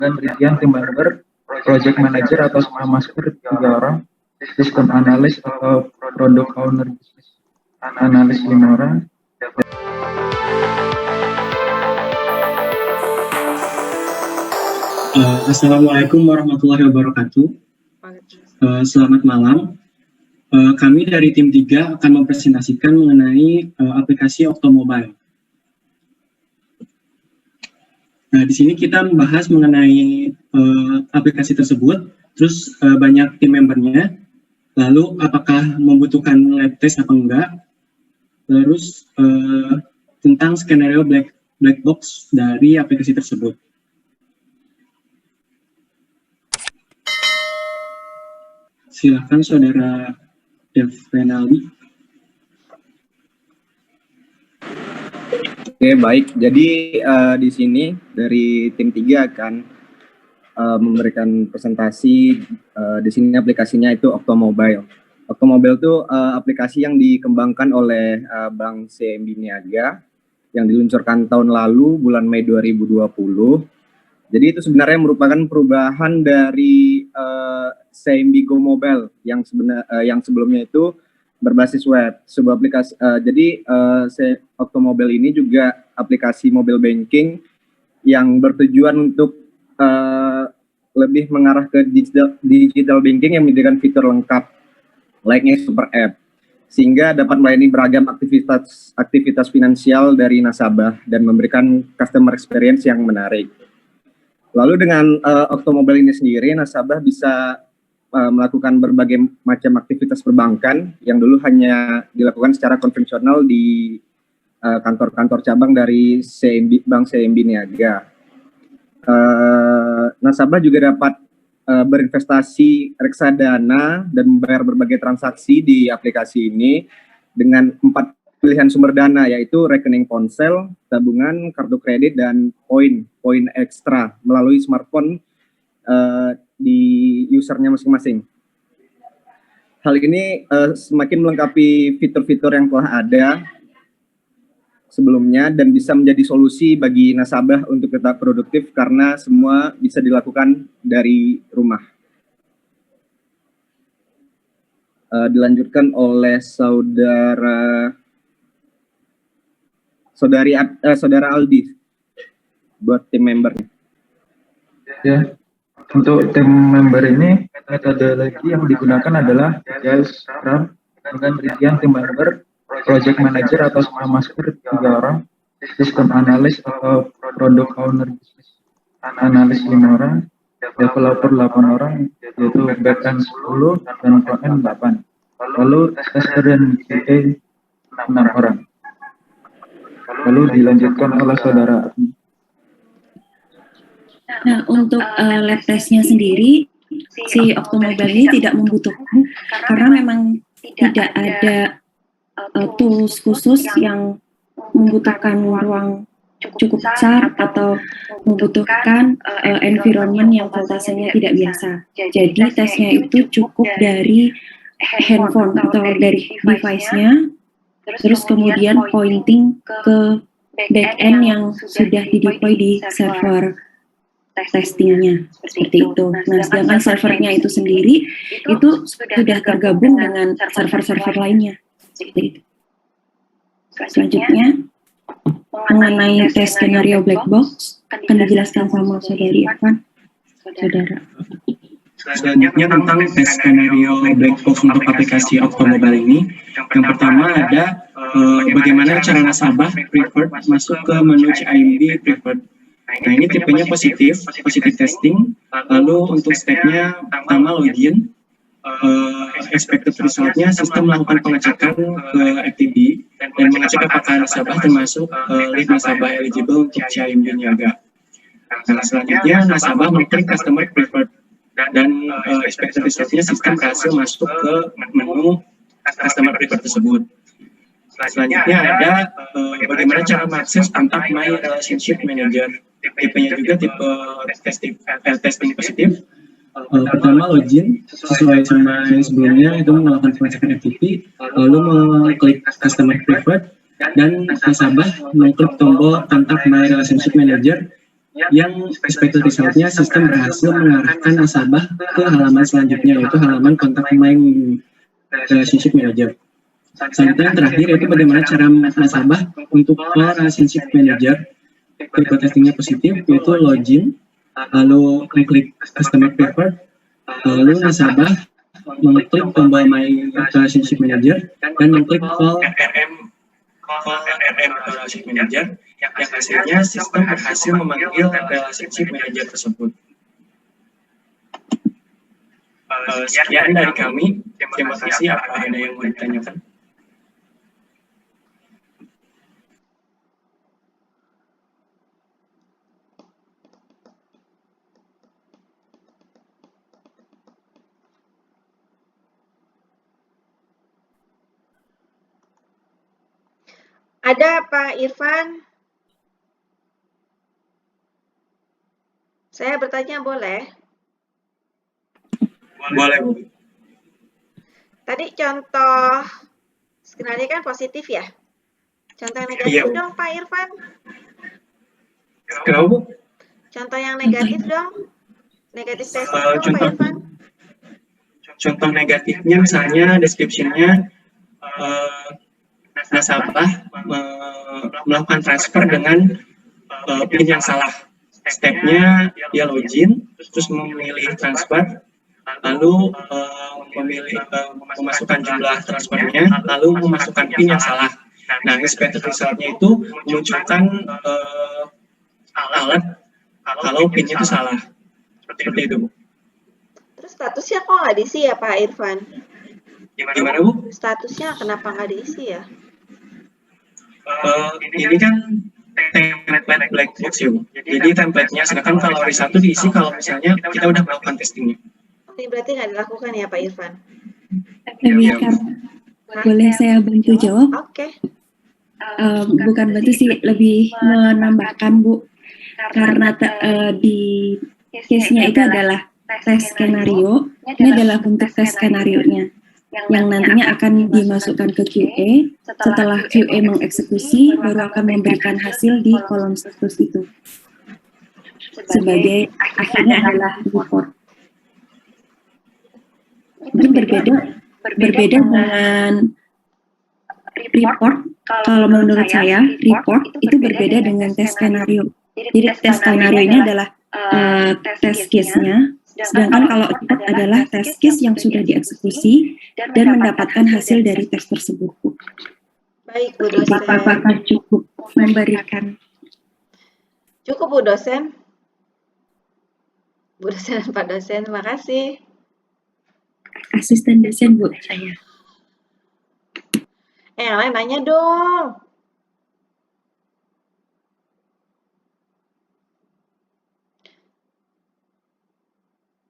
dan rincian tim member, project manager atau scrum master 3 orang, sistem analis atau product owner analis 5 orang. Assalamualaikum warahmatullahi wabarakatuh. Selamat malam. Kami dari tim 3 akan mempresentasikan mengenai aplikasi Octomobile. Nah, di sini kita membahas mengenai aplikasi tersebut, terus banyak tim membernya, lalu apakah membutuhkan lab test atau enggak, terus tentang skenario black box dari aplikasi tersebut. Silakan Saudara Dev Renaldi. Oke, baik. Jadi di sini dari tim 3 akan memberikan presentasi. Di sini aplikasinya itu Octomobile. Octomobile itu aplikasi yang dikembangkan oleh Bank CIMB Niaga yang diluncurkan tahun lalu bulan Mei 2020. Jadi itu sebenarnya merupakan perubahan dari CIMB Go Mobile yang sebelumnya itu berbasis web. Sebuah aplikasi. Jadi Octomobile ini juga aplikasi mobile banking yang bertujuan untuk lebih mengarah ke digital banking yang menyediakan fitur lengkap layaknya super app, sehingga dapat melayani beragam aktivitas finansial dari nasabah dan memberikan customer experience yang menarik. Lalu dengan Octomobile ini sendiri, nasabah bisa melakukan berbagai macam aktivitas perbankan yang dulu hanya dilakukan secara konvensional di kantor-kantor cabang dari Bank CIMB Niaga. Nasabah juga dapat berinvestasi reksadana dan membayar berbagai transaksi di aplikasi ini dengan 4 pilihan sumber dana, yaitu rekening ponsel, tabungan, kartu kredit, dan poin ekstra melalui smartphone di usernya masing-masing. Hal ini semakin melengkapi fitur-fitur yang telah ada sebelumnya dan bisa menjadi solusi bagi nasabah untuk tetap produktif karena semua bisa dilakukan dari rumah. Dilanjutkan oleh Saudara Aldi buat tim membernya. Ya, untuk tim member ini metodologi yang digunakan adalah Agile Scrum dengan rincian tim member, project manager atau scrum master 3 orang, sistem analis atau product owner analis 5 orang, developer 8 orang, yaitu backend 10 dan frontend 8. Lalu tester dan QA 6 orang. Lalu dilanjutkan oleh Saudara. Nah, untuk lab testnya sendiri, si Octomobile ini tidak membutuhkan karena memang tidak ada tools khusus yang membutuhkan ruang cukup besar atau membutuhkan environment yang voltasenya tidak biasa. Jadi tesnya itu cukup dari handphone atau dari device-nya, terus kemudian pointing ke back-end yang sudah dideploy di server testingnya, seperti itu. Nah, sedangkan servernya itu sendiri itu sudah tergabung dengan server-server lainnya, seperti itu. Selanjutnya, mengenai tes skenario black box akan dijelaskan sama Saudari Evan. Saudara. Selanjutnya tentang tes skenario black box untuk aplikasi Octomobile ini. Yang pertama ada bagaimana cara nasabah preferred masuk ke menu CIMB preferred. Nah, ini tipenya positif testing. Lalu untuk stepnya pertama login. Expected resultnya sistem melakukan pengecekan ke FTD dan mengecek apakah nasabah termasuk lead nasabah eligible untuk CIMB Niaga. Nah, selanjutnya nasabah mengklik customer preferred dan expected resultnya sistem berhasil masuk ke menu customer preferred tersebut. Selanjutnya ada bagaimana cara mengakses kontak My Relationship Manager. Tipenya juga tipe testing positif. Pertama login sesuai sama yang sebelumnya, itu melakukan pengecekan FTP, lalu mengklik customer preferred dan nasabah mengklik tombol kontak My Relationship Manager yang expected resultnya sistem berhasil mengarahkan nasabah ke halaman selanjutnya, yaitu halaman kontak My Relationship Manager. Selanjutnya yang terakhir yaitu bagaimana cara nasabah untuk call Relationship Manager. Ketika testingnya positif, yaitu login, lalu mengklik Customer Preferred, lalu nasabah mengklik tombol My Relationship Manager dan mengklik call RRM Relationship Manager, yang hasilnya sistem berhasil memanggil Relationship Manager tersebut. Sekian dari kami. Terima kasih. Apa ada yang mau ditanyakan? Ada Pak Irfan? Saya bertanya boleh? Boleh, Bu. Tadi contoh skenario kan positif ya? Contoh yang negatif Iya, Bu. dong Pak Irfan? Kenapa, Bu? Contoh yang negatif dong? Negatif testing dong Pak Contoh. Irfan? Contoh negatifnya misalnya description-nya nasabah melakukan transfer dengan PIN yang salah. Step-nya dia login, terus memilih transfer, lalu memasukkan jumlah transfernya, lalu memasukkan PIN yang salah. Nah, expected result-nya itu memunculkan alert kalau PIN-nya itu salah. Seperti itu, Bu. Terus statusnya kok nggak diisi ya Pak Irfan? Gimana, Bu? Statusnya kenapa nggak diisi ya? Ini kan template black box ya, Bu. Jadi template-nya, sedangkan kalau result itu diisi kalau misalnya kita udah melakukan testingnya. Ini berarti nggak dilakukan ya Pak Irfan? Lebih karena boleh saya bantu jawab? Oke. Bukan bantu sih, lebih menambahkan Bu, karena di case-nya itu adalah tes skenario. Ini adalah bentuk tes skenario-nya yang nantinya akan dimasukkan ke QA. Setelah QA mengeksekusi, baru akan memberikan hasil di kolom status itu. Sebagai akhirnya adalah report. Mungkin berbeda dengan report. Kalau menurut saya, report itu berbeda dengan tes skenario. Jadi tes skenario ini adalah tes case-nya. Sedangkan kalau report adalah tes case yang sudah dieksekusi dan mendapatkan hasil dari tes tersebut. Baik Bu dosen. Apakah cukup memberikan? Cukup Bu dosen. Bu dosen dan Pak dosen, terima kasih. Asisten dosen Bu saya. Yang lain nanya dong.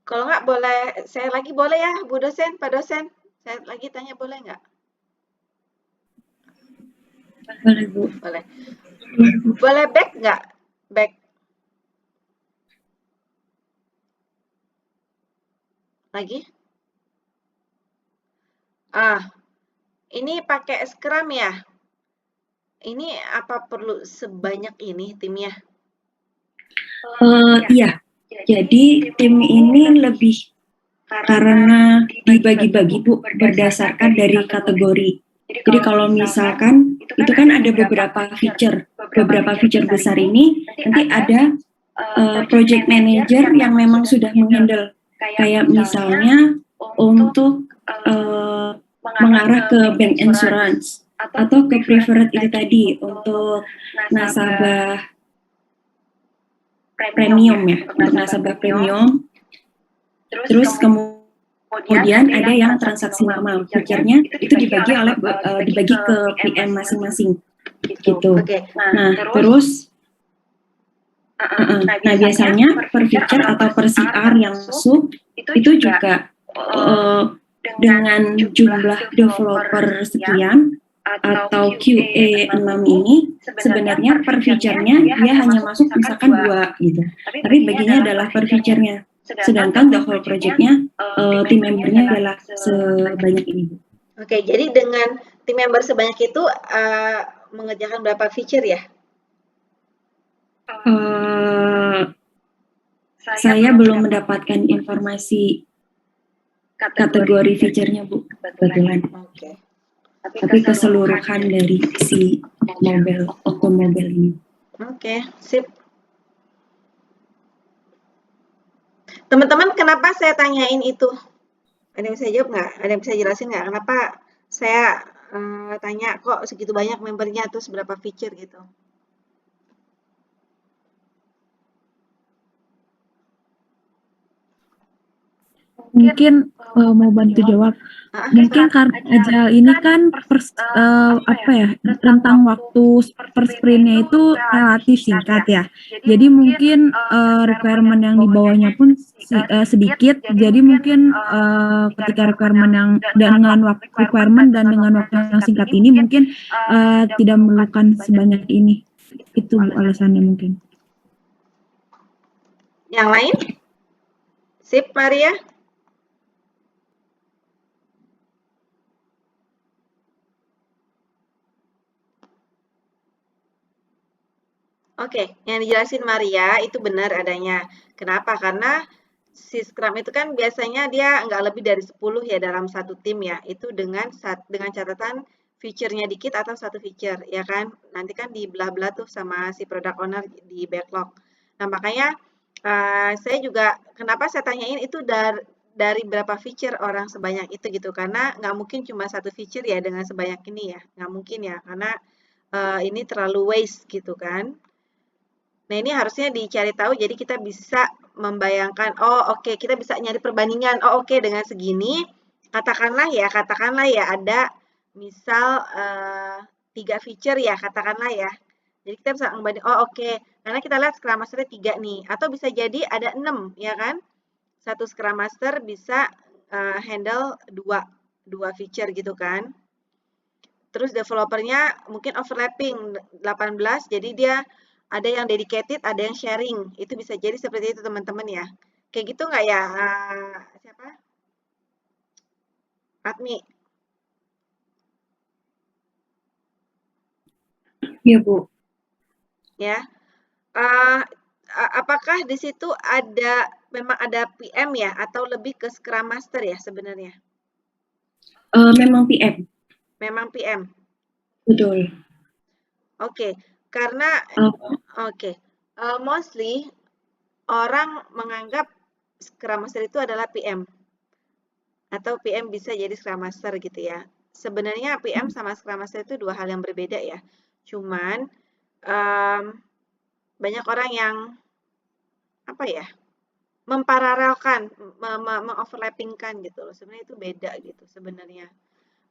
Kalau nggak boleh, saya lagi boleh ya Bu dosen, Pak dosen. Saya lagi tanya boleh nggak? Boleh Bu. Boleh. Boleh back nggak? Back. Lagi? Ini pakai Scrum ya? Ini apa perlu sebanyak ini timnya? Iya. Jadi tim ini lebih karena dibagi-bagi Bu berdasarkan dari kategori. Jadi kalau misalkan itu kan ada beberapa feature besar ini, nanti ada project manager yang memang sudah menghandle, kayak misalnya untuk mengarah ke bank insurance atau ke preferred itu tadi untuk nasabah premium ya, untuk nasabah premium. Terus kemudian ada yang transaksi normal, feature-nya itu dibagi ke PM masing-masing gitu. Nah, terus nah biasanya per feature atau per CR yang masuk itu juga dengan jumlah developer sekian atau QA 6 ini sebenarnya per feature-nya dia hanya masuk misalkan 2 gitu. Tapi baginya adalah per feature-nya. Sedangkan the whole project-nya tim membernya adalah sebanyak ini. Oke, jadi dengan tim member sebanyak itu mengerjakan berapa feature ya? Saya belum mendapatkan informasi kategori feature-nya, Bu, kebetulan. Oke. Tapi keseluruhan dari si Octomobile ini. Oke, sip. Teman-teman, kenapa saya tanyain itu? Ada yang bisa jawab nggak? Ada yang bisa jelasin nggak? Kenapa saya tanya kok segitu banyak membernya, terus berapa feature gitu? Mungkin mau bantu jawab. Mungkin karena Agile ini kan rentang waktu per sprintnya itu relatif singkat ya. Jadi mungkin requirement yang di bawahnya pun sedikit. Jadi mungkin ketika requirement yang dengan waktu requirement dan dengan waktu yang singkat ini mungkin tidak memerlukan sebanyak ini. Itu alasannya mungkin. Yang lain? Sip, Maria. Oke, yang dijelasin Maria itu benar adanya. Kenapa? Karena si Scrum itu kan biasanya dia nggak lebih dari 10 ya dalam satu tim ya. Itu dengan catatan feature-nya dikit atau satu feature, ya kan? Nanti kan dibelah-belah tuh sama si product owner di backlog. Nah, makanya saya juga, kenapa saya tanyain itu dari berapa feature orang sebanyak itu gitu. Karena nggak mungkin cuma satu feature ya dengan sebanyak ini ya. Nggak mungkin ya, karena ini terlalu waste gitu kan. Nah, ini harusnya dicari tahu, jadi kita bisa membayangkan, oh oke, kita bisa nyari perbandingan, oh oke, dengan segini, katakanlah ya ada misal 3 feature ya, katakanlah ya. Jadi kita bisa membanding, oh oke, karena kita lihat Scrum Master 3 nih, atau bisa jadi ada 6, ya kan? Satu Scrum Master bisa handle 2 feature gitu kan. Terus developernya mungkin overlapping 18, jadi dia ada yang dedicated, ada yang sharing. Itu bisa jadi seperti itu teman-teman ya. Kayak gitu nggak ya? Siapa? Admi. Iya, Bu. Ya. Apakah di situ memang ada PM ya? Atau lebih ke Scrum Master ya sebenarnya? Memang PM. Memang PM. Betul. Oke, karena mostly orang menganggap Scrum Master itu adalah PM. Atau PM bisa jadi Scrum Master gitu ya. Sebenarnya PM sama Scrum Master itu 2 hal yang berbeda ya. Cuman banyak orang yang memparalelkan, mengoverlappingkan gitu loh. Sebenarnya itu beda gitu sebenarnya.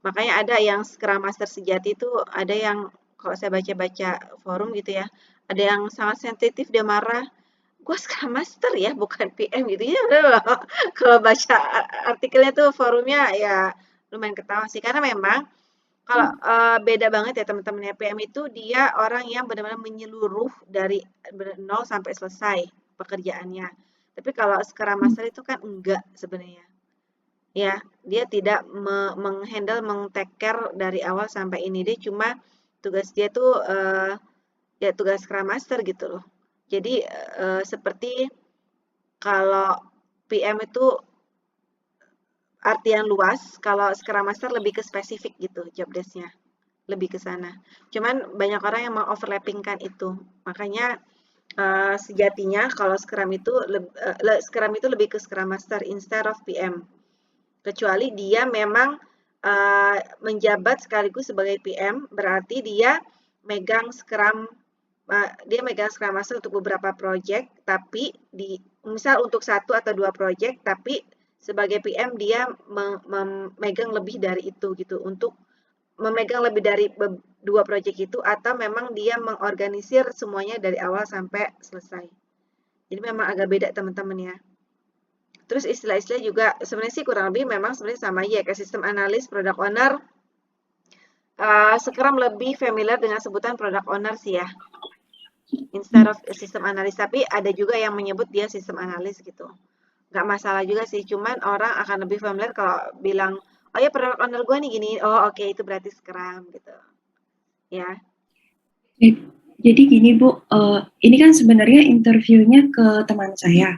Makanya ada yang Scrum Master sejati itu, ada yang kalau saya baca-baca forum gitu ya, ada yang sangat sensitif, dia marah, gue Scrum Master ya, bukan PM gitu ya. Kalau baca artikelnya tuh forumnya ya lumayan ketawa sih, karena memang kalau beda banget ya teman-teman ya. PM itu dia orang yang benar-benar menyeluruh dari 0 sampai selesai pekerjaannya. Tapi kalau Scrum Master itu kan enggak sebenarnya. Ya, dia tidak menghandle, meng-take care dari awal sampai ini. Dia cuma tugas dia tuh ya tugas Scrum Master gitu loh. Jadi seperti kalau PM itu artian luas, kalau Scrum Master lebih ke spesifik gitu job desk-nya. Lebih ke sana. Cuman banyak orang yang mengoverlappingkan itu. Makanya sejatinya kalau Scrum itu lebih ke Scrum Master instead of PM. Kecuali dia memang menjabat sekaligus sebagai PM, berarti dia megang Scrum Master untuk beberapa project, tapi misal untuk 1 atau 2 project, tapi sebagai PM dia memegang lebih dari itu gitu, untuk memegang lebih dari 2 project itu, atau memang dia mengorganisir semuanya dari awal sampai selesai. Jadi memang agak beda teman-teman ya. Terus istilah-istilah juga sebenarnya sih kurang lebih memang sebenarnya sama aja kayak sistem analis, product owner. Scrum lebih familiar dengan sebutan product owner sih ya, instead of sistem analis. Tapi ada juga yang menyebut dia sistem analis gitu. Nggak masalah juga sih, cuman orang akan lebih familiar kalau bilang, oh ya product owner gue nih gini, oh oke, itu berarti Scrum gitu. Ya. Jadi gini Bu, ini kan sebenarnya interviewnya ke teman saya.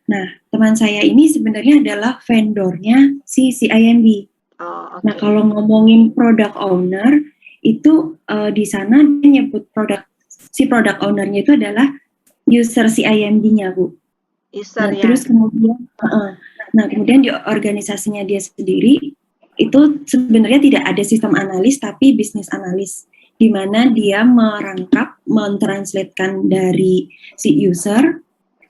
Nah, teman saya ini sebenarnya adalah vendornya si CIMB. Oh, Nah, oke. kalau ngomongin product owner, itu di sana dia nyebut si product owner-nya itu adalah user CIMB-nya, Bu. User Nah, ya. terus kemudian, kemudian di organisasinya dia sendiri, itu sebenarnya tidak ada sistem analis, tapi bisnis analis, di mana dia merangkap, mentranslatekan dari si user,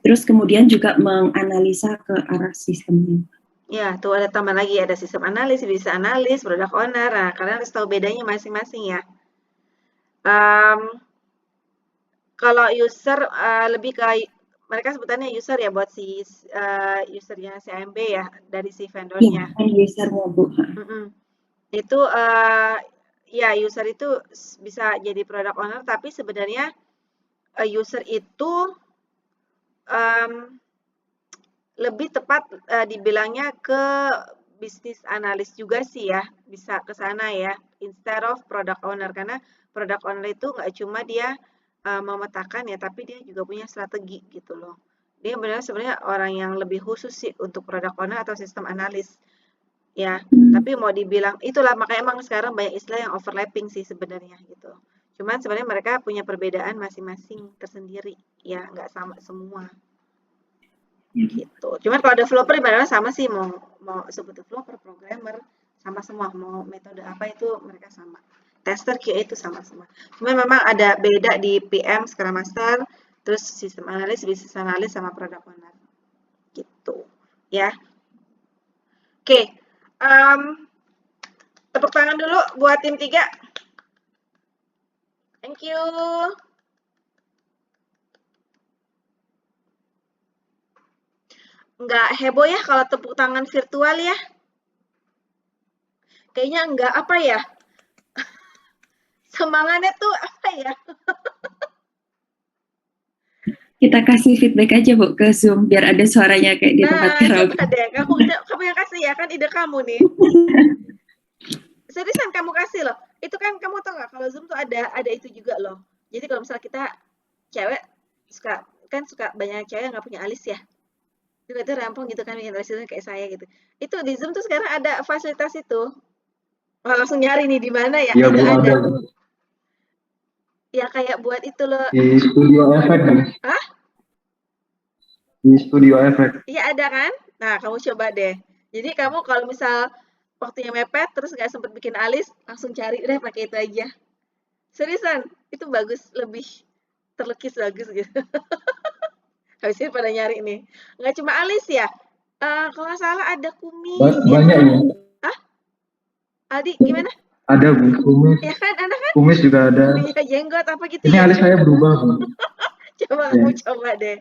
terus kemudian juga menganalisa ke arah sistemnya. Ya, tuh ada tambah lagi, ada sistem analis, bisa analis, product owner. Nah, kalian harus tahu bedanya masing-masing ya. Kalau user lebih ke mereka sebutannya user ya buat si usernya CIMB ya dari si vendornya. Iya, end user-nya, Bu. Itu ya user itu bisa jadi product owner, tapi sebenarnya user itu lebih tepat dibilangnya ke bisnis analis juga sih ya, bisa ke sana ya, instead of product owner, karena product owner itu nggak cuma dia memetakan ya, tapi dia juga punya strategi gitu loh. Dia benar sebenarnya orang yang lebih khusus sih untuk product owner atau sistem analis ya. Tapi mau dibilang itulah makanya emang sekarang banyak istilah yang overlapping sih sebenarnya gitu. Cuman sebenarnya mereka punya perbedaan masing-masing tersendiri ya, nggak sama semua gitu. Cuman kalau developer ibaratnya sama sih, mau sebut developer, programmer, sama semua, mau metode apa itu mereka sama. Tester QA itu sama semua. Cuman memang ada beda di PM, Scrum Master, terus sistem analis, bisnis analis, sama product owner. Gitu. Ya. Oke. Tepuk tangan dulu buat tim 3. Thank you. Nggak heboh ya kalau tepuk tangan virtual ya? Kayaknya nggak apa ya? Semangatnya tuh apa ya? Kita kasih feedback aja Bu ke Zoom biar ada suaranya kayak di tempat karaoke. Coba deh, kamu yang kasih ya, kan ide kamu nih. Seriusan kamu kasih loh. Itu kan kamu tau nggak kalau Zoom tuh ada itu juga loh. Jadi kalau misalnya kita cewek suka banyak cewek yang nggak punya alis ya. Juga itu rampung gitu kan, bikin alis itu kayak saya gitu. Itu di Zoom tuh sekarang ada fasilitas itu. Wah, langsung nyari nih di mana ya? Iya Bu, Nggak ada. ada Ya kayak buat itu loh. di Studio Effect nih. Hah? Di Studio Effect. Iya ada kan? Nah, kamu coba deh. Jadi kamu kalau misal waktunya mepet terus nggak sempet bikin alis, langsung cari deh pakai itu aja. Seriusan, itu bagus, lebih terlukis bagus gitu. Habis ini pada nyari nih. Nggak cuma alis ya, kalau nggak salah ada kumis ya. Banyak ya. Hah? Aldi, gimana? Ada Bu, kumis. Ya kan, ada kan? Kumis juga ada. Iya, jenggot apa gitu Ini ya. alis saya berubah Bu. Coba Ya. kamu coba deh.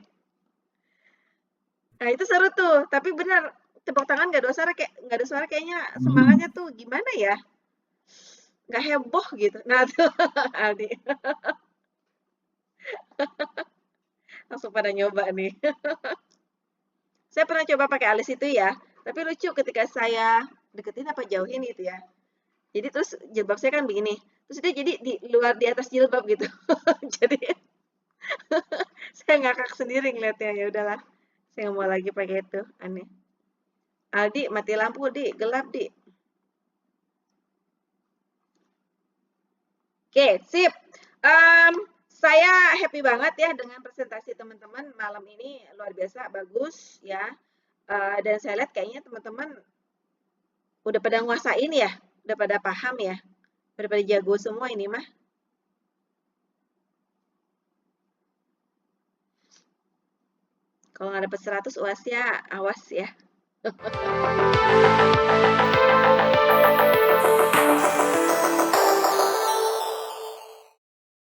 Nah, itu seru tuh. Tapi benar, tepuk tangan nggak ada suara kayaknya semangatnya tuh gimana ya? Nggak heboh gitu. Nah, tuh Aldi. Langsung pada nyoba nih. Saya pernah coba pakai alis itu ya, tapi lucu ketika saya deketin apa jauhin gitu ya. Jadi terus jilbab saya kan begini, terus dia jadi di atas jilbab gitu. Jadi saya ngakak sendiri ngeliatnya, ya udahlah. Saya nggak mau lagi pakai itu, aneh. Aldi, mati lampu, Di, gelap, Di. Oke, sip. Saya happy banget ya dengan presentasi teman-teman malam ini, luar biasa bagus ya. Dan saya lihat kayaknya teman-teman udah pada nguasain ya, udah pada paham ya, udah pada jago semua ini mah. Kalau nggak dapet 100 UAS-nya awas ya.